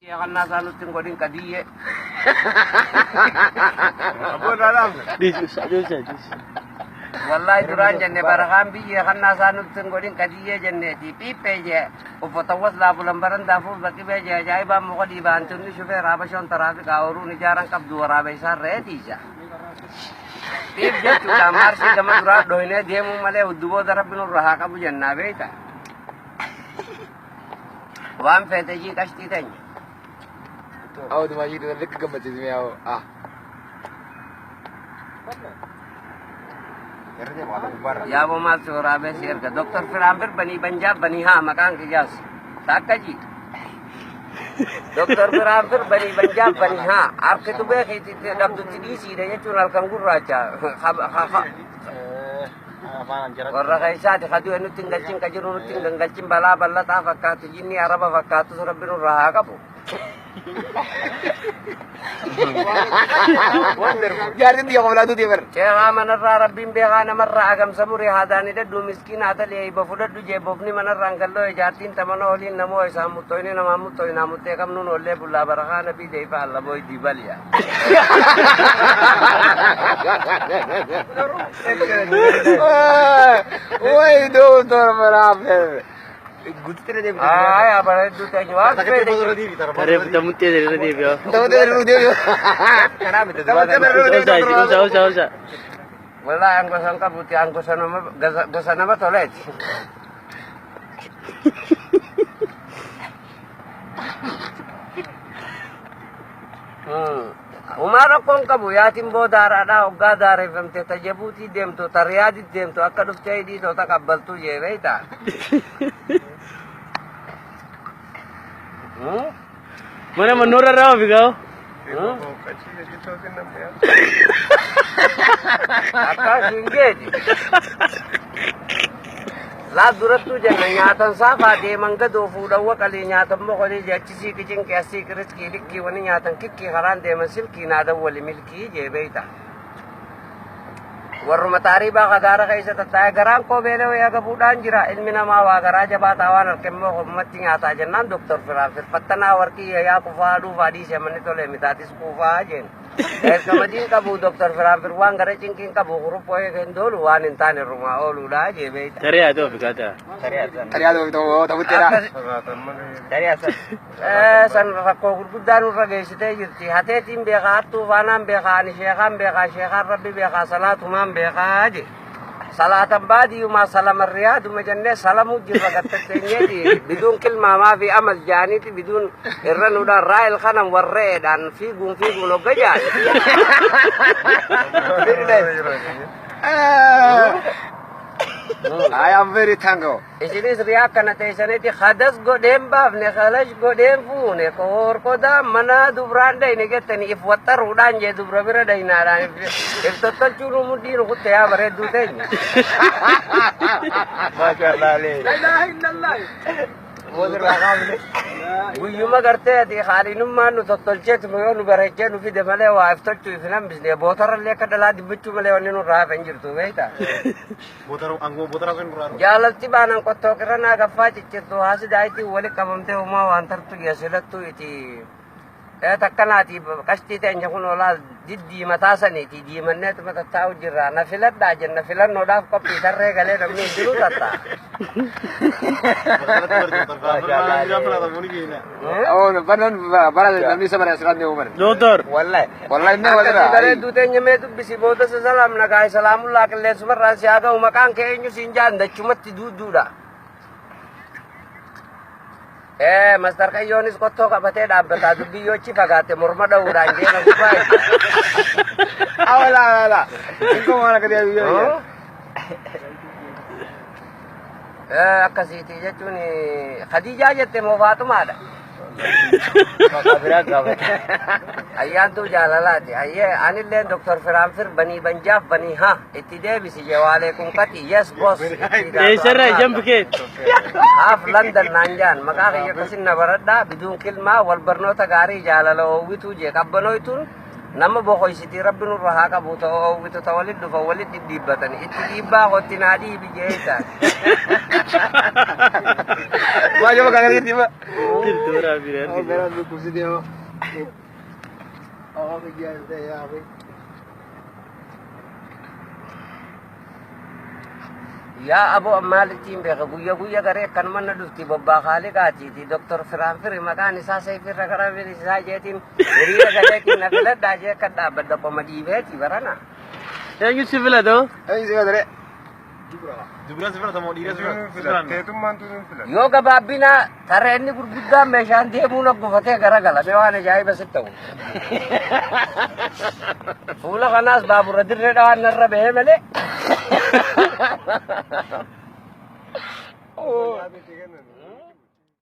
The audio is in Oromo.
Ya kan nasa nutin ko din kadiye. Abo na lang. Dis. Wallahi duran jenne barakan biye kan nasa nutin ko din kadiye jenne di pipe je. Upotawas la bulan baran dafu baki be je jai ba mo ko di bantun ni shofer abashon traffic auru ni jarang kap duara be sar redi ja. Pip je tu damar si gama dura doine je mu male udubo darabinu raha ka bu janna be ta. Wan fete ji kashti tanya. Ako dumaji na lik gamat din ako. Ya वो माल चोरा में शेर का डॉक्टर फिर आमिर बनी पंजाब बनी हाँ मकान की जास ताका जी डॉक्टर फिर आमिर बनी पंजाब बनी हाँ आपके तो बे खी थी डब तो चिड़ी सी रही चुनाल कंगुर राजा और रखा ऐसा थे खादू है नुतिंग गच्चिंग कजरू नुतिंग गच्चिंग बला बल्ला ता फक्का तो जिन्नी अरब फक्का तो सुरब बिनु रहा का बो Jadi dia kalau tu dia ber. Cewek mana rabbim beha nama ragam samuri hadani deh dua miskin ada liai bafudat du je bofni mana rangkal lo jatin tamano olin namo esa mutoini nama mutoi namute kam nun olle bulla baraha nabi dei pa Allah boy dibalia. Woi dokter beraber. Gusti dia. Ah, apa itu teh jual? Are tamutte dari dia bio. Tahu dia. Kenapa itu? Usah. Wala angkosan ka buti angkosan nama toilet. Umara kong kabu yatim bodara da ogga dare femte tajabuti dem to taryadi dem to akaduf chay di to takabal tu je veita. Mana menura raw bigao? Aka singgeji. La durat tu jangan nyatan safa de mangga do fuda wa kali nyatan mo kali jachi si kicing kasi kris kilik ki wani nyatan kikki haran de masil ki nada wali milki je beita. Warru matari ba kadara kaisa tatay garan ko bele ya gabudan jira ilmina ma wa garaja batawan kemmo ko mati nyata jannan doktor firafir patana warki ya ku fadu fadi se manito le mitatis ku fajen. Kemudian kabu dokter firafir wang gara cingking kabu huruf poe kendol wanin tane rumah olu da je beita. Cari ado bigata. Tadi ada itu tahu tidak. Dari asal. San rakko gudanu rage site yirti hate tim be khatu wanam be khani shekham be kha shekhar rabbi be kha salatu mam be kha aje. Salatan badi ma salam riyad majanne salamu jirragat tenyedi bidun kilma ma fi amal janiti bidun irran udah rail khanam warre dan figun lo gajah. I am very thankful. Isini riak kana tesane ti khadas godem bab ne khalash godem fu ne kor koda mana dubranda ini ketani if watar udan je dubrabira dai nara if total churu mudi ru kutte ya bare duten Masyaallah. la ilaha illallah wodur ragam ne guyuma garte ti khalinum manu total chet mo yonu bare chenu fi de male wa iftar tu filam bisne botar le kadala di bichu male wonenu ra penjir tu weita Botar akan kurang. Jalan tiba nang koto kerana gafa cicit tu hasil dah itu wali kamam teh umah antar tu ya sudah tu itu. Takkan hati kasti teh jangan olah di mata sani di mana tu mata tahu jira nafilat dah jen nafilat noda kopi terre gale dami dulu tata. Oh, baran kami sebenarnya sekarang di umur. Dokter. Wallahi ini Kalau tu teh nyame tu bisi bodoh sesalam nagai salamullah kalian semua rahasia agak umakan kayaknya sinjan dah cuma tidur dah. Master Yonis koto ka bate da bata du biyo ci fagate murmada uranje na kubai. Awala. Ingko mana ka dia biyo. Akasiti je tuni Khadija je te mo Fatuma da. Ayyan tu jalalati ayye anille doktor Firamfir bani banjaf bani ha itide bisi jawale kum kati yes boss Esara jam biket. Half London nanjan maka kaya kasin na barada bidun kilma wal barnota gari jalalo witu je kabbano itun nama boko isiti rabbinu rahaka buto witu tawalid du fawalid dibatan itiba ko tinadi bijeta Gua aja kagak ngerti, Pak. Tintura biar. Oh, beran lu kursi dia. Oh, begian saya apa? Ya Abu Amal timbe ka guya gare kan man dufti babba khali ka ti Dr. Firan Fir makani sa sai fir kara veri sa jetin riya gare ki nafila daje kadda badda pamadi be ti barana Yang itu sivil itu. Ayo sih, Dre. Jubran sebenarnya mau diri sebenarnya. yo ga babina tarenni gurgudda me shanti muna gufate gara gala me wane jai basatta fula kanas babu radir redawan narra be mele Oh,